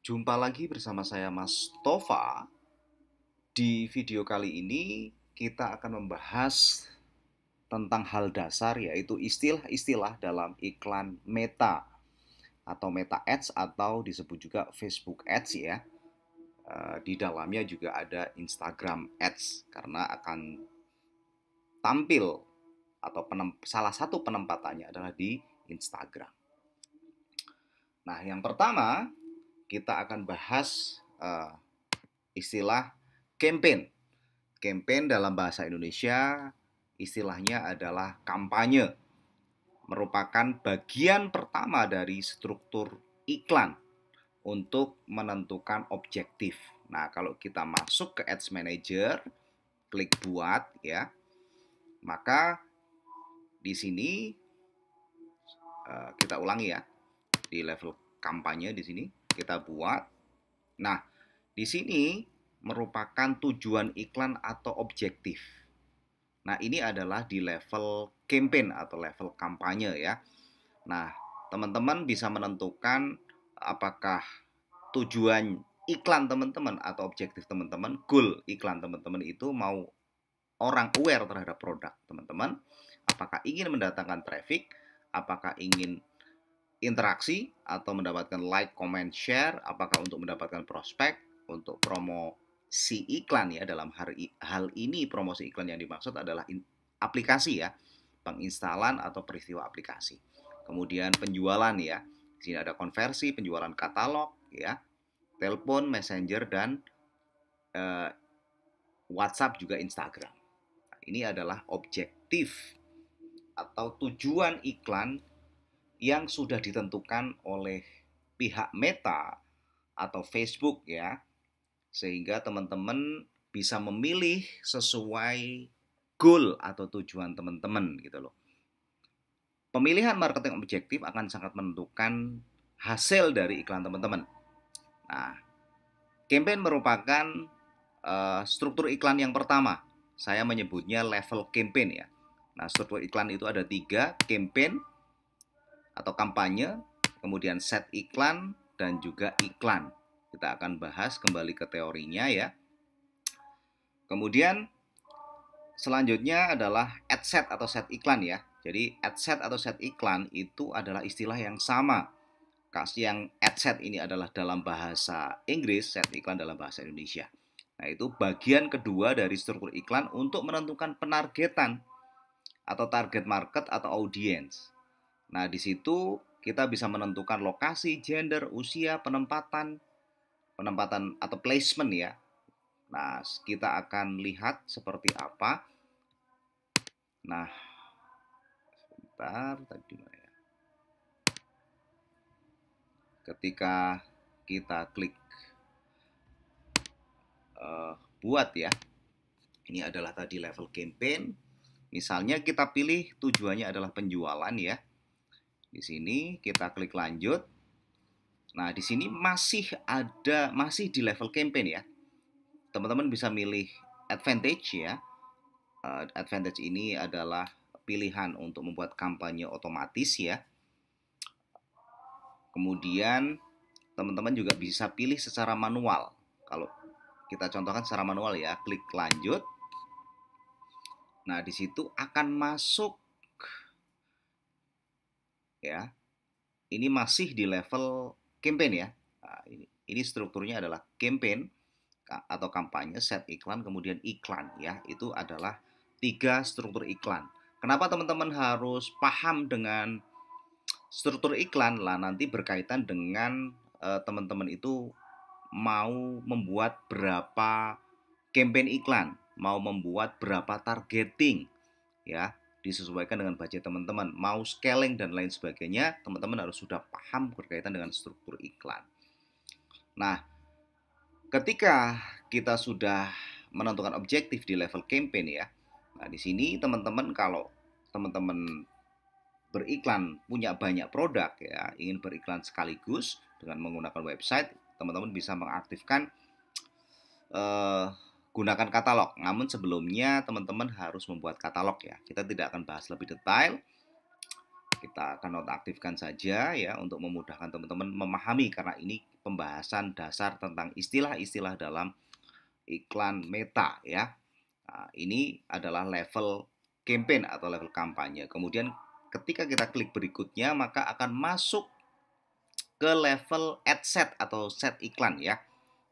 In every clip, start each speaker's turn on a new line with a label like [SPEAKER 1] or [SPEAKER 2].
[SPEAKER 1] Jumpa lagi bersama saya Mas Tova. Di video kali ini kita akan membahas tentang hal dasar yaitu istilah-istilah dalam iklan Meta atau Meta Ads atau disebut juga Facebook Ads ya. Di dalamnya juga ada Instagram Ads karena akan tampil atau salah satu penempatannya adalah di Instagram. Nah, yang pertama kita akan bahas istilah campaign. Campaign dalam bahasa Indonesia istilahnya adalah kampanye. Merupakan bagian pertama dari struktur iklan untuk menentukan objektif. Nah, kalau kita masuk ke Ads Manager, klik buat ya. Maka di sini kita ulangi ya. Di level kampanye di sini kita buat. Nah, di sini merupakan tujuan iklan atau objektif. Nah, ini adalah di level campaign atau level kampanye ya. Nah, teman-teman bisa menentukan apakah tujuan iklan teman-teman atau objektif teman-teman, goal iklan teman-teman itu mau orang aware terhadap produk teman-teman, apakah ingin mendatangkan traffic, apakah ingin interaksi atau mendapatkan like, comment, share, apakah untuk mendapatkan prospek, untuk promosi iklan ya. Dalam hal ini promosi iklan yang dimaksud adalah aplikasi ya, penginstalan atau peristiwa aplikasi. Kemudian penjualan ya, di sini ada konversi, penjualan katalog ya, telepon, messenger dan WhatsApp juga Instagram. Nah, ini adalah objektif atau tujuan iklan yang sudah ditentukan oleh pihak Meta atau Facebook ya, sehingga teman-teman bisa memilih sesuai goal atau tujuan teman-teman gitu loh. Pemilihan marketing objektif akan sangat menentukan hasil dari iklan teman-teman. Nah, campaign merupakan struktur iklan yang pertama. Saya menyebutnya level campaign ya. Nah, struktur iklan itu ada 3, campaign atau kampanye, kemudian set iklan, dan juga iklan. Kita akan bahas kembali ke teorinya ya. Kemudian selanjutnya adalah ad set atau set iklan ya. Jadi ad set atau set iklan itu adalah istilah yang sama. Yang ad set ini adalah dalam bahasa Inggris, set iklan dalam bahasa Indonesia. Nah, itu bagian kedua dari struktur iklan untuk menentukan penargetan atau target market atau audience. Nah, di situ kita bisa menentukan lokasi, gender, usia, penempatan atau placement ya. Nah, kita akan lihat seperti apa. Nah, sebentar, tadi mana ya? Ketika kita klik buat ya, ini adalah tadi level campaign. Misalnya kita pilih tujuannya adalah penjualan ya. Di sini kita klik lanjut. Nah, di sini masih di level campaign ya. Teman-teman bisa milih advantage ya. Advantage ini adalah pilihan untuk membuat kampanye otomatis ya. Kemudian teman-teman juga bisa pilih secara manual. Kalau kita contohkan secara manual ya, klik lanjut. Nah, di situ akan masuk ya. Ini masih di level campaign ya. Nah, ini strukturnya adalah campaign atau kampanye, set iklan, kemudian iklan ya. Itu adalah 3 struktur iklan. Kenapa teman-teman harus paham dengan struktur iklan? Lah nanti berkaitan dengan teman-teman itu mau membuat berapa campaign iklan, mau membuat berapa targeting ya, disesuaikan dengan budget teman-teman, mau scaling dan lain sebagainya, teman-teman harus sudah paham berkaitan dengan struktur iklan. Nah, ketika kita sudah menentukan objektif di level campaign ya, nah di sini teman-teman kalau teman-teman beriklan punya banyak produk ya, ingin beriklan sekaligus dengan menggunakan website, teman-teman bisa mengaktifkan gunakan katalog. Namun sebelumnya teman-teman harus membuat katalog ya. Kita tidak akan bahas lebih detail. Kita akan nonaktifkan saja ya untuk memudahkan teman-teman memahami, karena ini pembahasan dasar tentang istilah-istilah dalam iklan meta ya. Nah, ini adalah level campaign atau level kampanye. Kemudian ketika kita klik berikutnya maka akan masuk ke level ad set atau set iklan ya.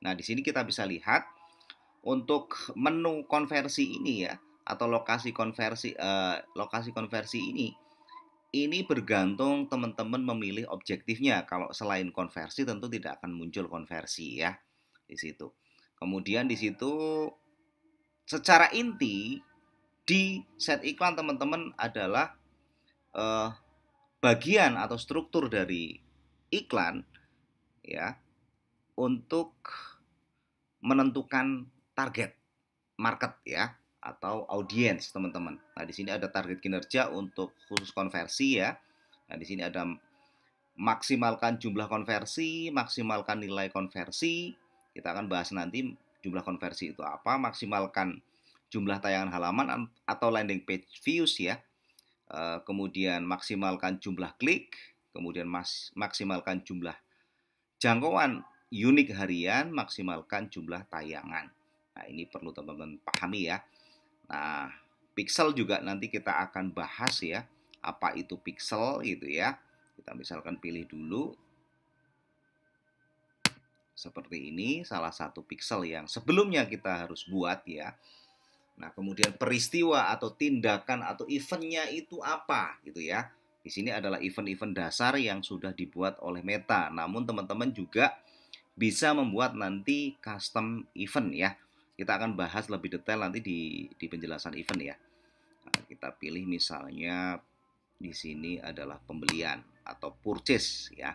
[SPEAKER 1] Nah, di sini kita bisa lihat untuk menu konversi ini ya atau lokasi konversi ini bergantung teman-teman memilih objektifnya. Kalau selain konversi tentu tidak akan muncul konversi ya di situ. Kemudian di situ secara inti di set iklan teman-teman adalah bagian atau struktur dari iklan ya untuk menentukan target market ya atau audiens teman-teman. Nah, di sini ada target kinerja untuk khusus konversi ya. Nah, di sini ada maksimalkan jumlah konversi, maksimalkan nilai konversi. Kita akan bahas nanti jumlah konversi itu apa, maksimalkan jumlah tayangan halaman atau landing page views ya. Kemudian maksimalkan jumlah klik, kemudian maksimalkan jumlah jangkauan unik harian, maksimalkan jumlah tayangan. Nah, ini perlu teman-teman pahami ya. Nah, pixel juga nanti kita akan bahas ya. Apa itu pixel gitu ya. Kita misalkan pilih dulu. Seperti ini, salah satu pixel yang sebelumnya kita harus buat ya. Nah, kemudian peristiwa atau tindakan atau eventnya itu apa gitu ya. Di sini adalah event-event dasar yang sudah dibuat oleh Meta. Namun teman-teman juga bisa membuat nanti custom event ya. Kita akan bahas lebih detail nanti di penjelasan event ya. Nah, kita pilih misalnya di sini adalah pembelian atau purchase ya.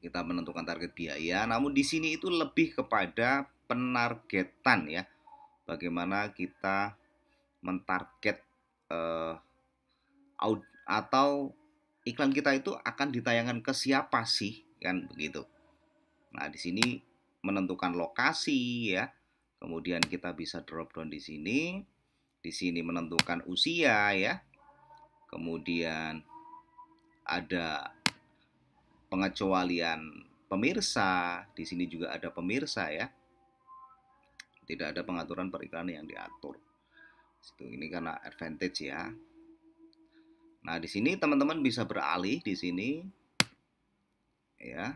[SPEAKER 1] Kita menentukan target biaya, namun di sini itu lebih kepada penargetan ya. Bagaimana kita mentarget atau iklan kita itu akan ditayangkan ke siapa sih kan begitu. Nah, di sini menentukan lokasi ya. Kemudian kita bisa drop down di sini. Di sini menentukan usia ya. Kemudian ada pengecualian pemirsa. Di sini juga ada pemirsa ya. Tidak ada pengaturan periklanan yang diatur. Ini karena advantage ya. Nah, di sini teman-teman bisa beralih di sini ya.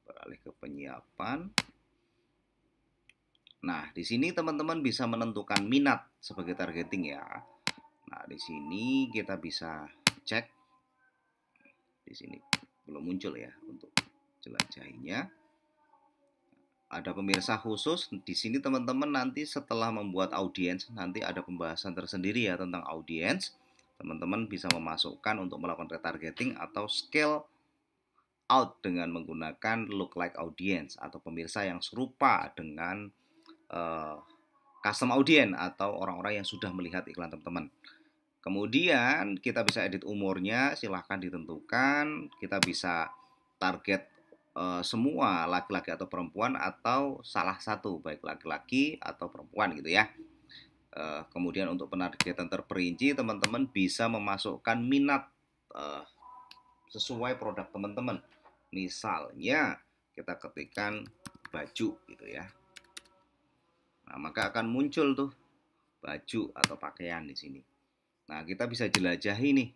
[SPEAKER 1] Beralih ke penyiapan. Nah, di sini teman-teman bisa menentukan minat sebagai targeting ya. Nah, di sini kita bisa cek. Di sini belum muncul ya untuk jelajahinya. Ada pemirsa khusus. Di sini teman-teman nanti setelah membuat audiens, nanti ada pembahasan tersendiri ya tentang audiens. Teman-teman bisa memasukkan untuk melakukan retargeting atau scale out dengan menggunakan lookalike audience atau pemirsa yang serupa dengan custom audience atau orang-orang yang sudah melihat iklan teman-teman. Kemudian kita bisa edit umurnya, silahkan ditentukan. Kita bisa target semua laki-laki atau perempuan atau salah satu baik laki-laki atau perempuan gitu ya. Kemudian untuk penargetan terperinci teman-teman bisa memasukkan minat sesuai produk teman-teman. Misalnya kita ketikkan baju gitu ya. Nah, maka akan muncul tuh baju atau pakaian di sini. Nah, kita bisa jelajahi nih.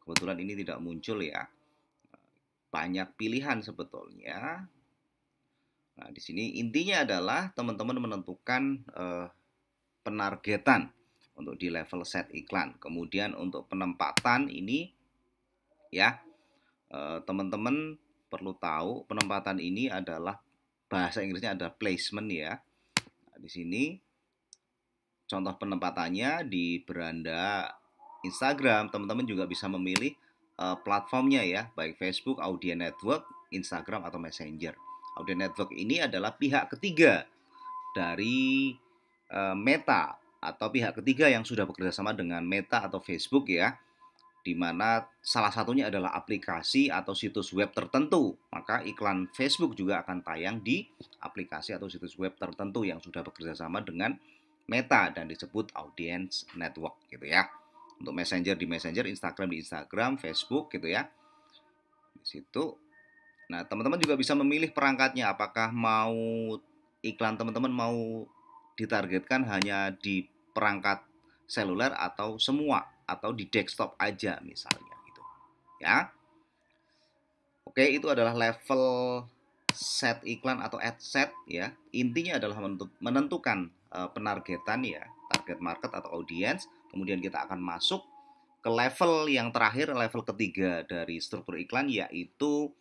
[SPEAKER 1] Kebetulan ini tidak muncul ya. Banyak pilihan sebetulnya. Nah, di sini intinya adalah teman-teman menentukan penargetan untuk di level set iklan. Kemudian untuk penempatan ini ya, teman-teman perlu tahu penempatan ini adalah bahasa Inggrisnya adalah placement ya. Nah, di sini contoh penempatannya di beranda Instagram, teman-teman juga bisa memilih platformnya ya, baik Facebook, Audience Network, Instagram atau Messenger. Audience Network ini adalah pihak ketiga dari Meta atau pihak ketiga yang sudah bekerja sama dengan Meta atau Facebook ya, di mana salah satunya adalah aplikasi atau situs web tertentu. Maka iklan Facebook juga akan tayang di aplikasi atau situs web tertentu yang sudah bekerja sama dengan Meta dan disebut Audience Network gitu ya. Untuk Messenger di Messenger, Instagram di Instagram, Facebook gitu ya. Di situ Nah, teman-teman juga bisa memilih perangkatnya, apakah mau iklan teman-teman mau ditargetkan hanya di perangkat seluler atau semua, atau di desktop aja misalnya gitu. Ya. Oke, itu adalah level set iklan atau ad set ya. Intinya adalah menentukan penargetan ya, target market atau audience. Kemudian kita akan masuk ke level yang terakhir, level ketiga dari struktur iklan, yaitu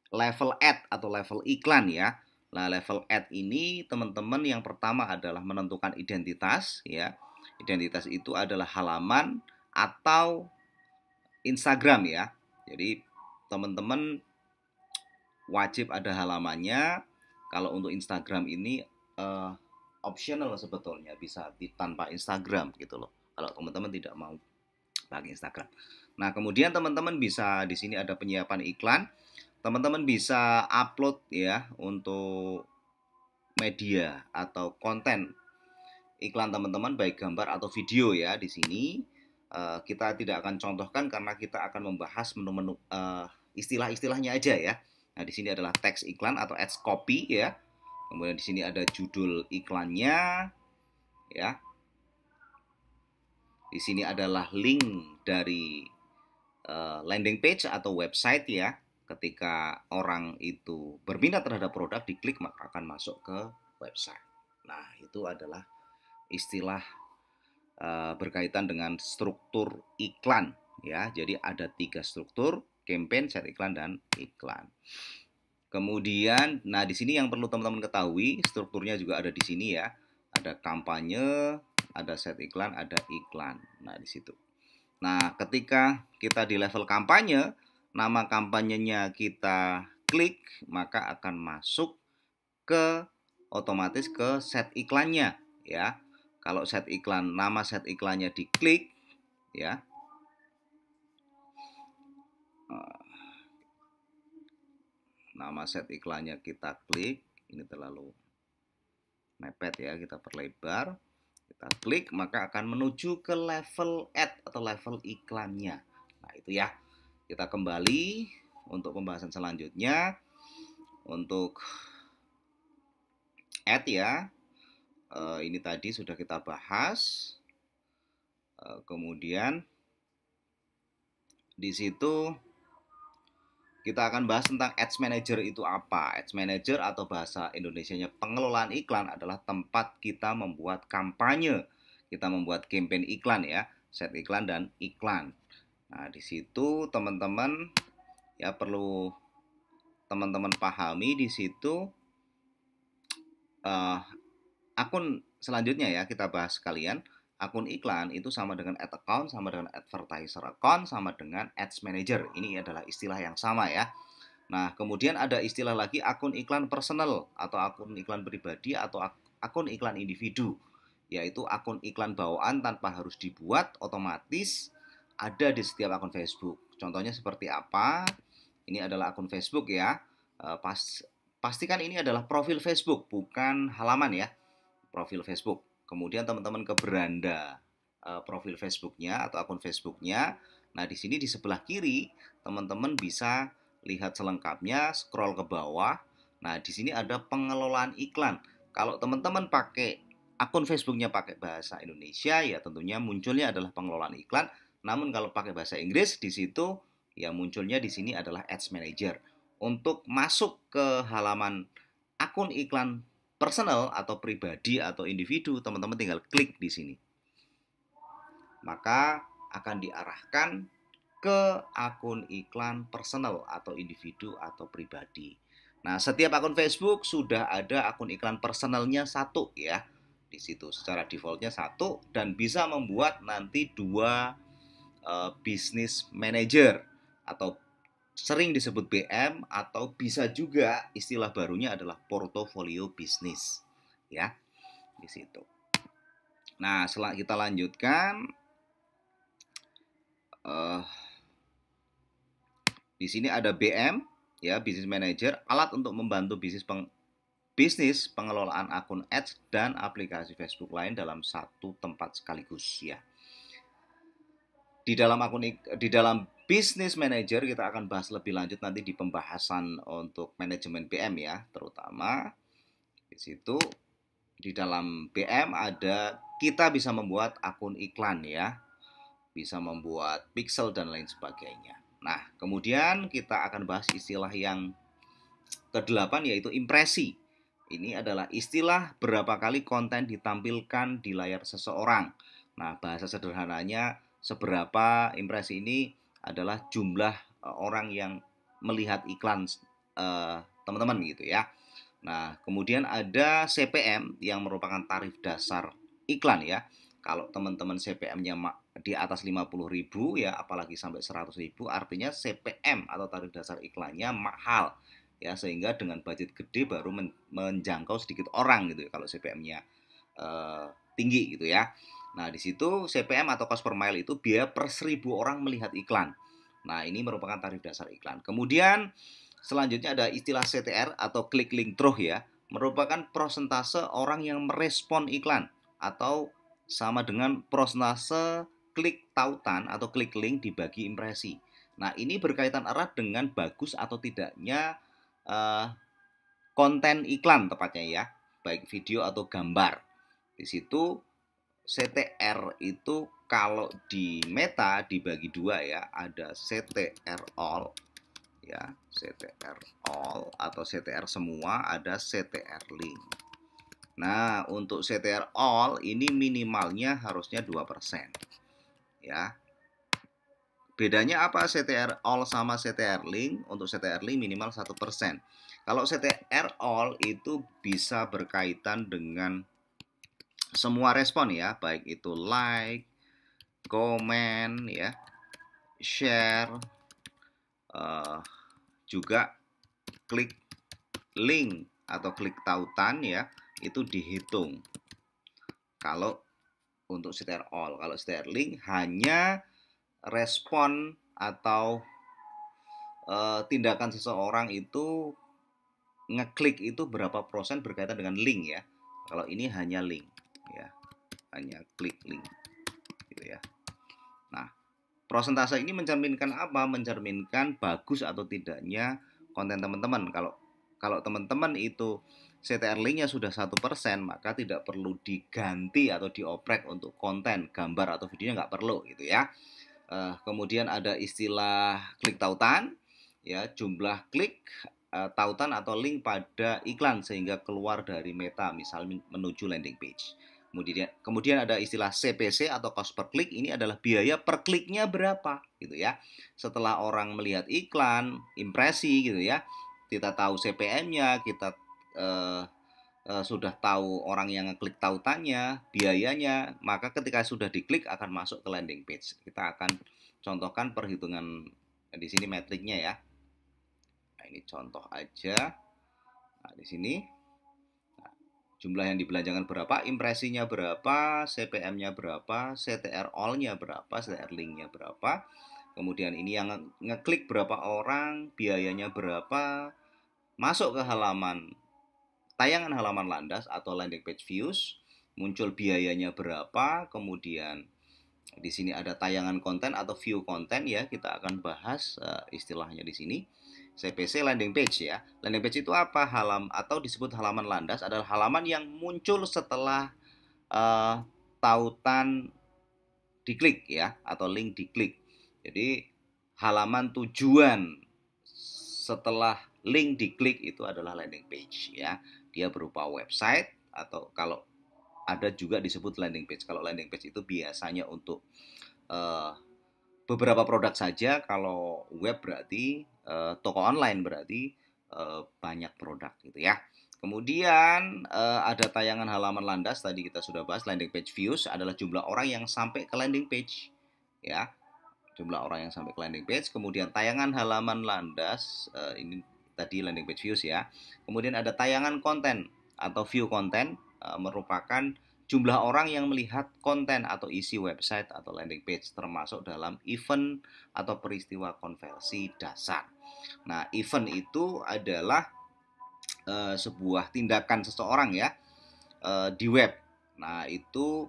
[SPEAKER 1] level ad atau level iklan ya. Nah, level ad ini teman-teman yang pertama adalah menentukan identitas ya. Identitas itu adalah halaman atau Instagram ya. Jadi teman-teman wajib ada halamannya. Kalau untuk Instagram ini optional sebetulnya, bisa tanpa Instagram gitu loh. Kalau teman-teman tidak mau pakai Instagram. Nah, kemudian teman-teman bisa di sini ada penyiapan iklan. Teman-teman bisa upload ya untuk media atau konten iklan teman-teman, baik gambar atau video ya. Di sini kita tidak akan contohkan karena kita akan membahas menu-menu istilah-istilahnya aja ya. Nah, di sini adalah teks iklan atau ads copy ya. Kemudian di sini ada judul iklannya ya. Di sini adalah link dari landing page atau website ya. Ketika orang itu berminat terhadap produk, diklik maka akan masuk ke website. Nah, itu adalah istilah berkaitan dengan struktur iklan ya. Jadi ada 3 struktur: campaign, set iklan, dan iklan. Kemudian, nah di sini yang perlu teman-teman ketahui, strukturnya juga ada di sini ya. Ada kampanye, ada set iklan, ada iklan. Nah, di situ. Nah, ketika kita di level kampanye, nama kampanyenya kita klik, maka akan masuk ke otomatis ke set iklannya ya. Kalau set iklan, nama set iklannya diklik ya. Nama set iklannya kita klik, ini terlalu mepet ya, kita perlebar. Kita klik maka akan menuju ke level ad atau level iklannya. Nah, itu ya. Kita kembali untuk pembahasan selanjutnya. Untuk ad ya. Ini tadi sudah kita bahas. Kemudian di situ kita akan bahas tentang Ads Manager itu apa. Ads Manager atau bahasa Indonesianya pengelolaan iklan adalah tempat kita membuat kampanye. Kita membuat campaign iklan ya, set iklan dan iklan. Nah, di situ teman-teman ya perlu teman-teman pahami di situ akun selanjutnya ya, kita bahas sekalian. Akun iklan itu sama dengan ad account, sama dengan advertiser account, sama dengan ads manager. Ini adalah istilah yang sama ya. Nah, kemudian ada istilah lagi akun iklan personal atau akun iklan pribadi atau akun iklan individu, yaitu akun iklan bawaan tanpa harus dibuat, otomatis ada di setiap akun Facebook. Contohnya seperti apa? Ini adalah akun Facebook ya. Pastikan ini adalah profil Facebook, bukan halaman ya. Profil Facebook. Kemudian teman-teman ke beranda profil Facebooknya atau akun Facebooknya. Nah, di sini di sebelah kiri teman-teman bisa lihat selengkapnya, scroll ke bawah. Nah, di sini ada pengelolaan iklan. Kalau teman-teman pakai akun Facebooknya pakai bahasa Indonesia, ya tentunya munculnya adalah pengelolaan iklan. Namun kalau pakai bahasa Inggris, di situ ya munculnya di sini adalah Ads Manager. Untuk masuk ke halaman akun iklan personal atau pribadi atau individu, teman-teman tinggal klik di sini. Maka akan diarahkan ke akun iklan personal atau individu atau pribadi. Nah, setiap akun Facebook sudah ada akun iklan personalnya satu ya. Di situ secara defaultnya satu, dan bisa membuat nanti 2 business manager atau sering disebut BM, atau bisa juga istilah barunya adalah portofolio bisnis ya, di situ. Nah, setelah kita lanjutkan di sini ada BM ya, business manager, alat untuk membantu bisnis pengelolaan akun ads dan aplikasi Facebook lain dalam satu tempat sekaligus ya. Di dalam Business Manager kita akan bahas lebih lanjut nanti di pembahasan untuk manajemen BM ya, terutama di situ di dalam BM ada kita bisa membuat akun iklan ya, bisa membuat pixel dan lain sebagainya. Nah, kemudian kita akan bahas istilah yang kedelapan yaitu impresi. Ini adalah istilah berapa kali konten ditampilkan di layar seseorang. Nah, bahasa sederhananya seberapa impresi ini adalah jumlah orang yang melihat iklan teman-teman gitu ya. Nah, kemudian ada CPM yang merupakan tarif dasar iklan ya. Kalau teman-teman CPM-nya di atas 50.000 ya, apalagi sampai 100.000, artinya CPM atau tarif dasar iklannya mahal ya, sehingga dengan budget gede baru menjangkau sedikit orang gitu ya kalau CPM-nya tinggi gitu ya. Nah, di situ CPM atau cost per mile itu biaya per 1.000 orang melihat iklan. Nah, ini merupakan tarif dasar iklan. Kemudian selanjutnya ada istilah CTR atau click link through ya, merupakan persentase orang yang merespon iklan atau sama dengan persentase klik tautan atau klik link dibagi impresi. Nah, ini berkaitan erat dengan bagus atau tidaknya konten iklan tepatnya ya, baik video atau gambar. Di situ CTR itu kalau di Meta dibagi dua ya, ada CTR all ya, CTR all atau CTR semua, ada CTR link. Nah, untuk CTR all ini minimalnya harusnya 2% ya. Bedanya apa CTR all sama CTR link? Untuk CTR link minimal 1%. Kalau CTR all itu bisa berkaitan dengan semua respon ya, baik itu like, komen ya, share, juga klik link atau klik tautan ya, itu dihitung. Kalau untuk CTR all, kalau CTR link hanya respon atau tindakan seseorang itu ngeklik itu berapa persen berkaitan dengan link ya. Kalau ini hanya link ya, hanya klik link gitu ya. Nah, prosentase ini mencerminkan apa? Mencerminkan bagus atau tidaknya konten teman-teman. Kalau teman-teman itu CTR linknya sudah 1%, maka tidak perlu diganti atau dioprek untuk konten, gambar atau videonya nggak perlu gitu ya. Kemudian ada istilah klik tautan, ya jumlah klik tautan atau link pada iklan sehingga keluar dari Meta, misalnya menuju landing page. Kemudian ada istilah CPC atau cost per klik, ini adalah biaya per kliknya berapa gitu ya. Setelah orang melihat iklan, impresi gitu ya, kita tahu CPM-nya, kita sudah tahu orang yang ngeklik tautannya, biayanya, maka ketika sudah diklik akan masuk ke landing page. Kita akan contohkan perhitungan di sini metriknya ya. Nah, ini contoh aja. Nah, di sini jumlah yang dibelanjakan berapa, impresinya berapa, CPM-nya berapa, CTR all-nya berapa, CTR link-nya berapa. Kemudian ini yang ngeklik berapa orang, biayanya berapa, masuk ke tayangan halaman landas atau landing page views, muncul biayanya berapa, kemudian di sini ada tayangan konten atau view konten ya, kita akan bahas istilahnya di sini. CPC landing page ya. Landing page itu apa? Atau disebut halaman landas adalah halaman yang muncul setelah tautan diklik ya, atau link diklik. Jadi halaman tujuan setelah link diklik itu adalah landing page ya. Dia berupa website atau kalau ada juga disebut landing page. Kalau landing page itu biasanya untuk beberapa produk saja. Kalau web berarti toko online berarti banyak produk gitu ya. Kemudian ada tayangan halaman landas, tadi kita sudah bahas. Landing page views adalah jumlah orang yang sampai ke landing page ya, jumlah orang yang sampai ke landing page. Kemudian tayangan halaman landas, ini tadi landing page views ya. Kemudian ada tayangan konten atau view konten, merupakan jumlah orang yang melihat konten atau isi website atau landing page, termasuk dalam event atau peristiwa konversi dasar. Nah, event itu adalah sebuah tindakan seseorang ya di web. Nah, itu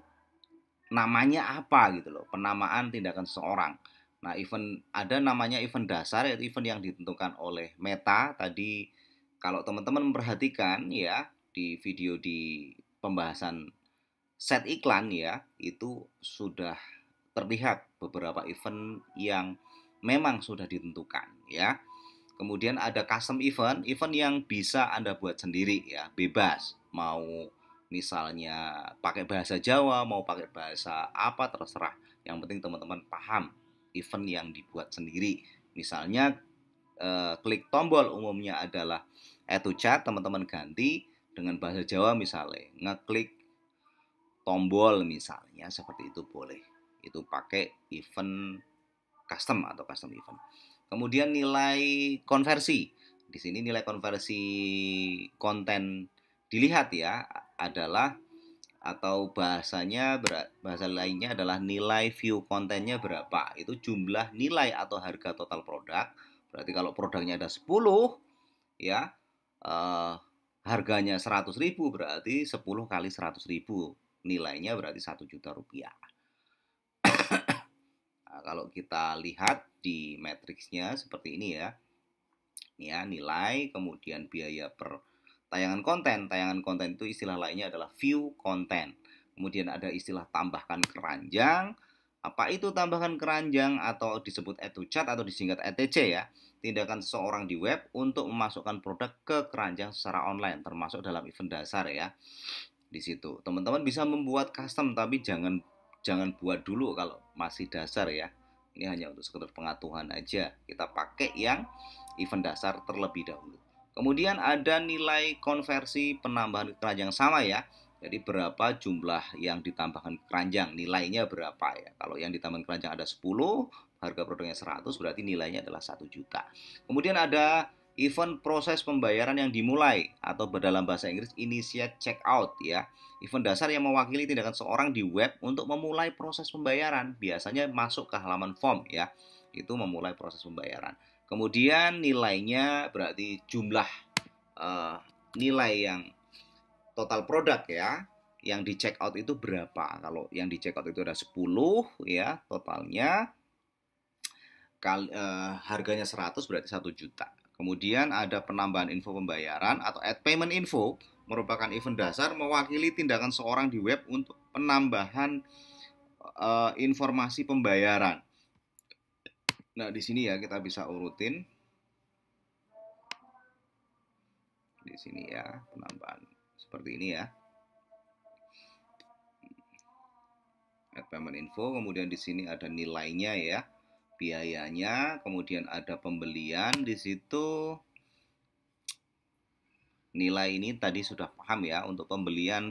[SPEAKER 1] namanya apa gitu loh, penamaan tindakan seseorang. Nah, event ada namanya event dasar, yaitu event yang ditentukan oleh Meta. Tadi kalau teman-teman memperhatikan ya di video di pembahasan set iklan ya, itu sudah terlihat beberapa event yang memang sudah ditentukan ya. Kemudian ada custom event, event yang bisa Anda buat sendiri ya, bebas. Mau misalnya pakai bahasa Jawa, mau pakai bahasa apa terserah. Yang penting teman-teman paham event yang dibuat sendiri. Misalnya klik tombol umumnya adalah add to chat, teman-teman ganti dengan bahasa Jawa misalnya. Ngeklik tombol misalnya seperti itu boleh. Itu pakai event custom atau custom event. Kemudian nilai konversi. Di sini nilai konversi konten dilihat ya adalah atau bahasa lainnya adalah nilai view kontennya berapa. Itu jumlah nilai atau harga total produk. Berarti kalau produknya ada 10 ya harganya 100.000 berarti 10 kali 100.000 nilainya berarti 1 juta rupiah. Nah, kalau kita lihat di matriksnya seperti ini ya. Ini ya, nilai, kemudian biaya per tayangan konten. Tayangan konten itu istilah lainnya adalah view konten. Kemudian ada istilah tambahkan keranjang. Apa itu tambahkan keranjang atau disebut add to cart atau disingkat ATC ya? Tindakan seseorang di web untuk memasukkan produk ke keranjang secara online, termasuk dalam event dasar ya. Di situ teman-teman bisa membuat custom, tapi jangan buat dulu kalau masih dasar ya. Ini hanya untuk sekedar pengetahuan aja. Kita pakai yang event dasar terlebih dahulu. Kemudian ada nilai konversi penambahan keranjang sama ya. Jadi berapa jumlah yang ditambahkan keranjang, nilainya berapa ya. Kalau yang ditambahkan keranjang ada 10, harga produknya 100, berarti nilainya adalah 1 juta. Kemudian ada event proses pembayaran yang dimulai atau dalam bahasa Inggris initiate checkout ya. Event dasar yang mewakili tindakan seorang di web untuk memulai proses pembayaran. Biasanya masuk ke halaman form ya. Itu memulai proses pembayaran. Kemudian nilainya berarti jumlah nilai yang total produk ya. Yang di check out itu berapa? Kalau yang di check out itu ada 10 ya totalnya. Harganya 100 berarti 1 juta. Kemudian ada penambahan info pembayaran atau add payment info, merupakan event dasar mewakili tindakan seorang di web untuk penambahan informasi pembayaran. Nah, di sini ya kita bisa urutin. Di sini ya, penambahan seperti ini ya. Add payment info, kemudian di sini ada nilainya ya. Biayanya, kemudian ada pembelian di situ. Nilai ini tadi sudah paham ya, untuk pembelian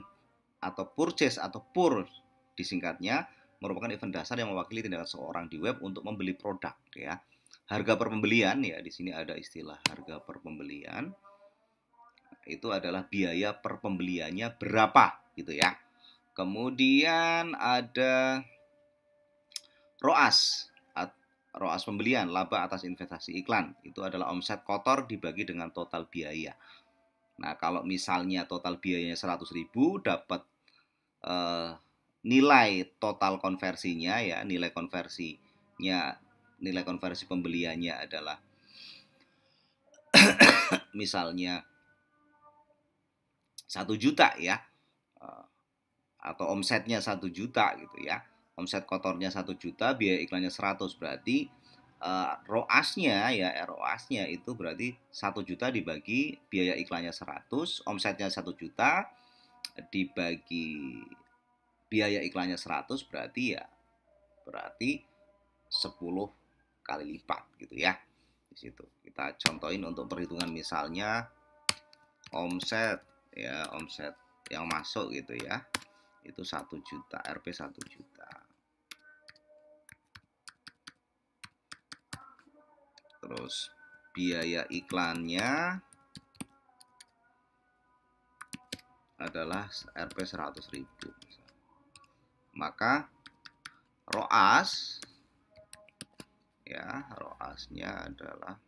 [SPEAKER 1] atau purchase atau pur disingkatnya merupakan event dasar yang mewakili tindakan seorang di web untuk membeli produk ya. Harga per pembelian ya, di sini ada istilah harga per pembelian. Itu adalah biaya per pembeliannya berapa gitu ya. Kemudian ada ROAS. ROAS pembelian, laba atas investasi iklan. Itu adalah omset kotor dibagi dengan total biaya. Nah, kalau misalnya total biayanya 100.000 dapat nilai total konversinya ya, nilai konversi pembeliannya adalah misalnya 1 juta ya, atau omsetnya 1 juta gitu ya. Omset kotornya 1 juta, biaya iklannya 100, berarti ROAS-nya ya, ROAS-nya itu berarti 1 juta dibagi biaya iklannya 100, omsetnya 1 juta dibagi biaya iklannya 100 berarti 10 kali lipat gitu ya. Di situ kita contohin untuk perhitungan misalnya omset ya, omset yang masuk gitu ya. Itu 1 juta, Rp 1 juta. Terus biaya iklannya adalah Rp 100.000. Maka ROAS ya, ROAS-nya adalah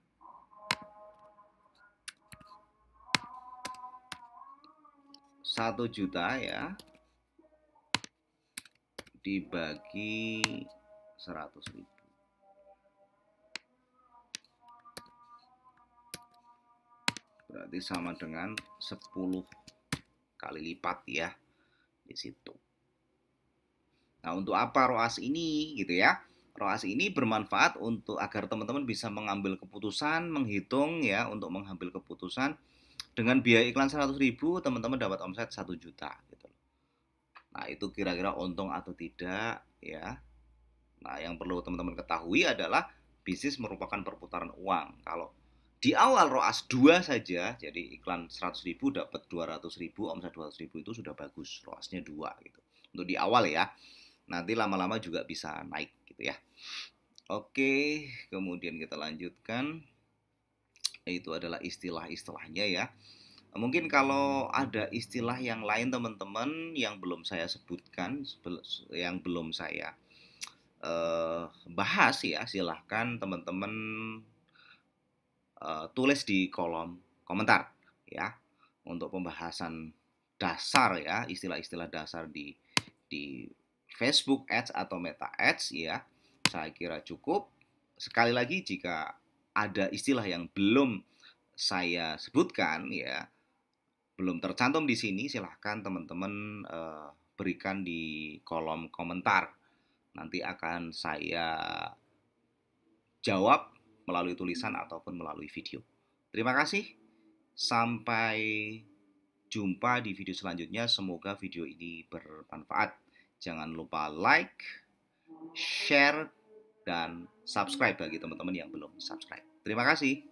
[SPEAKER 1] 1 juta ya dibagi 100.000. Berarti sama dengan 10 kali lipat ya di situ. Nah, untuk apa ROAS ini gitu ya? ROAS ini bermanfaat untuk agar teman-teman bisa mengambil keputusan, menghitung ya, untuk mengambil keputusan dengan biaya iklan 100.000 teman-teman dapat omset 1 juta gitu. Nah, itu kira-kira untung atau tidak ya. Nah, yang perlu teman-teman ketahui adalah bisnis merupakan perputaran uang. Kalau di awal ROAS 2 saja, jadi iklan 100.000 dapat 200.000, omset 200.000 itu sudah bagus. ROAS-nya 2 gitu. Untuk di awal ya. Nanti lama-lama juga bisa naik gitu ya. Oke, kemudian kita lanjutkan. Itu adalah istilah-istilahnya ya. Mungkin kalau ada istilah yang lain teman-teman yang belum saya sebutkan, yang belum saya bahas ya, silahkan teman-teman tulis di kolom komentar ya, untuk pembahasan dasar ya, istilah-istilah dasar di Facebook Ads atau Meta Ads ya. Saya kira cukup. Sekali lagi, jika ada istilah yang belum saya sebutkan ya, belum tercantum di sini, silahkan teman-teman berikan di kolom komentar. Nanti akan saya jawab melalui tulisan ataupun melalui video. Terima kasih. Sampai jumpa di video selanjutnya. Semoga video ini bermanfaat. Jangan lupa like, share, dan subscribe bagi teman-teman yang belum subscribe. Terima kasih.